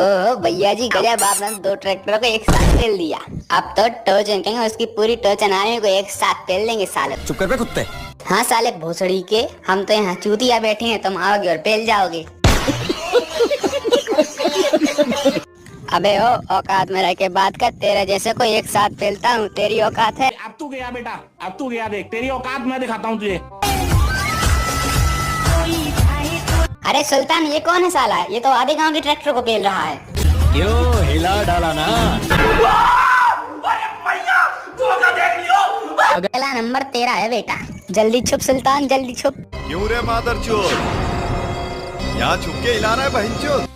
ओ भैया जी गजब, आपने दो ट्रैक्टरों को एक साथ पेल दिया। अब तो टो चंकेंगे, उसकी पूरी टो चनाने को एक साथ पेल देंगे साले। चुप कर बे कुत्ते। हाँ साले भोसड़ी के, हम तो यहाँ चूतिया बैठे हैं, तुम आओगे और पेल जाओगे। अबे ओ, औकात में रह के बात कर, तेरे जैसे को एक साथ पेलता हूँ, तेरी औकात है? अब तू गया बेटा, अब तू गया, देख तेरी औकात मैं दिखाता हूँ तुझे। अरे सुल्तान, ये कौन है साला? ये तो आधे गांव के ट्रैक्टर को पेल रहा है। क्यों हिला डाला ना? अगला नंबर तेरा है बेटा, जल्दी छुप सुल्तान, जल्दी छुप। क्यों रे मादरचोद, यहाँ छुप के हिला रहा है बहनचोद?